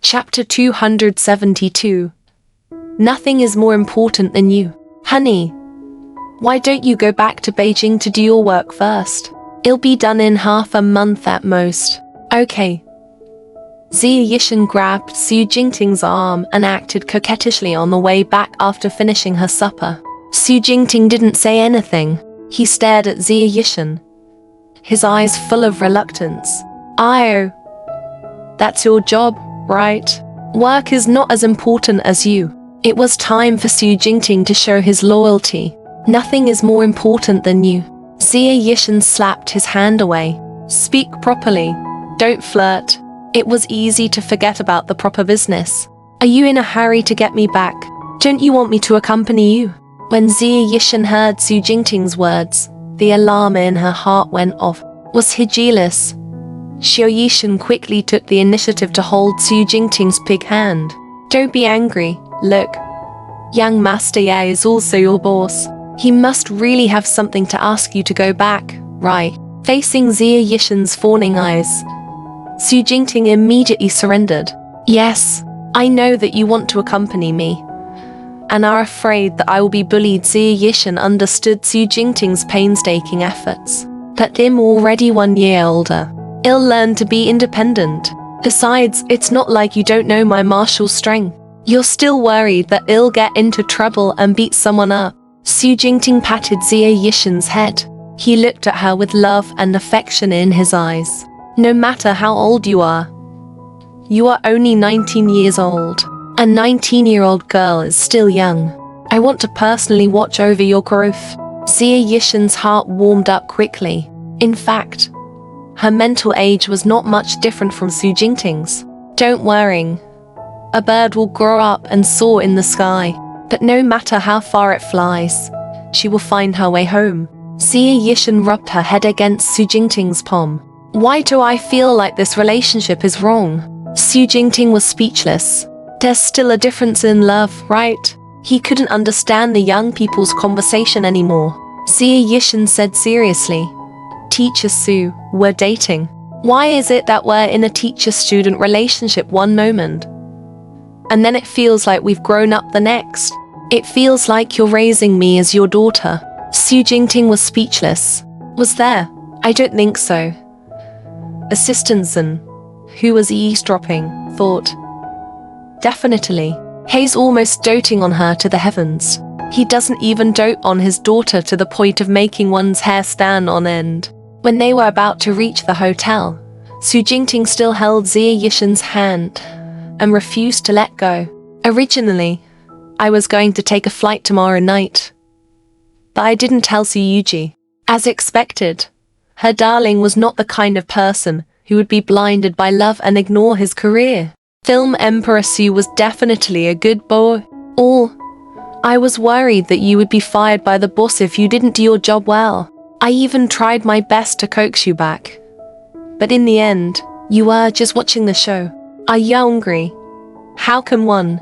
Chapter 272. Nothing is more important than you. Honey, why don't you go back to Beijing to do your work first? It'll be done in half a month at most. Okay. Xia Yishan grabbed Xu Jingting's arm and acted coquettishly on the way back after finishing her supper. Xu Jingting didn't say anything. He stared at Xia Yishan, his eyes full of reluctance. "Oh, that's your job, right? Work is not as important as you." It was time for Xu Jingting to show his loyalty. "Nothing is more important than you." Xia Yishan slapped his hand away. "Speak properly. Don't flirt." It was easy to forget about the proper business. "Are you in a hurry to get me back? Don't you want me to accompany you?" When Xia Yishan heard Xu Jingting's words, the alarm in her heart went off. Was he jealous? Xu Yishan quickly took the initiative to hold Xu Jingting's big hand. "Don't be angry. Look, young Master Ye is also your boss. He must really have something to ask you to go back, right?" Facing Xia Yishan's fawning eyes, Xu Jingting immediately surrendered. "Yes, I know that you want to accompany me, and are afraid that I will be bullied." Xia Yishan understood Xu Jingting's painstaking efforts. "But I'm already 1 year older. I'll learn to be independent. Besides, it's not like you don't know my martial strength. You're still worried that I'll get into trouble and beat someone up." Xu Jingting patted Xia Yishan's head. He looked at her with love and affection in his eyes. "No matter how old you are only 19 years old. A 19-year-old girl is still young. I want to personally watch over your growth." Xia Yishan's heart warmed up quickly. In fact, her mental age was not much different from Xu Jingting's. "Don't worry. A bird will grow up and soar in the sky, but no matter how far it flies, she will find her way home." Xia Yishan rubbed her head against Xu Jingting's palm. "Why do I feel like this relationship is wrong?" Xu Jingting was speechless. There's still a difference in love, right? He couldn't understand the young people's conversation anymore. Xia Yishan said seriously, "Teacher Xu, we're dating. Why is it that we're in a teacher-student relationship one moment, and then it feels like we've grown up the next? It feels like you're raising me as your daughter." Xu Jingting was speechless. "Was there? I don't think so." Assistant Zhen, who was eavesdropping, thought, "Definitely. He's almost doting on her to the heavens. He doesn't even dote on his daughter to the point of making one's hair stand on end." When they were about to reach the hotel, Xu Jingting still held Xia Yishan's hand and refused to let go. "Originally, I was going to take a flight tomorrow night, but I didn't tell Xu Yuji." As expected, her darling was not the kind of person who would be blinded by love and ignore his career. Film Emperor Xu was definitely a good boy. I was worried that you would be fired by the boss if you didn't do your job well. I even tried my best to coax you back. But in the end, you were just watching the show. Are you hungry? How can one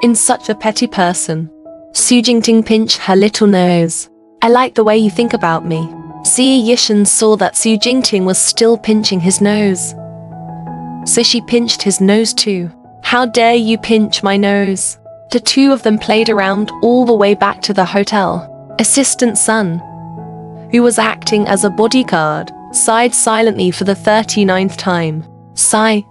in such a petty person?" Xu Jingting pinched her little nose. "I like the way you think about me." Xia Yishan saw that Xu Jingting was still pinching his nose, so she pinched his nose too. "How dare you pinch my nose?" The two of them played around all the way back to the hotel. Assistant Sun, who was acting as a bodyguard, sighed silently for the 39th time. Sigh.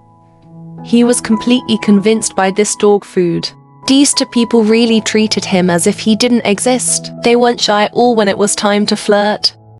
He was completely convinced by this dog food. These two people really treated him as if he didn't exist. They weren't shy at all when it was time to flirt.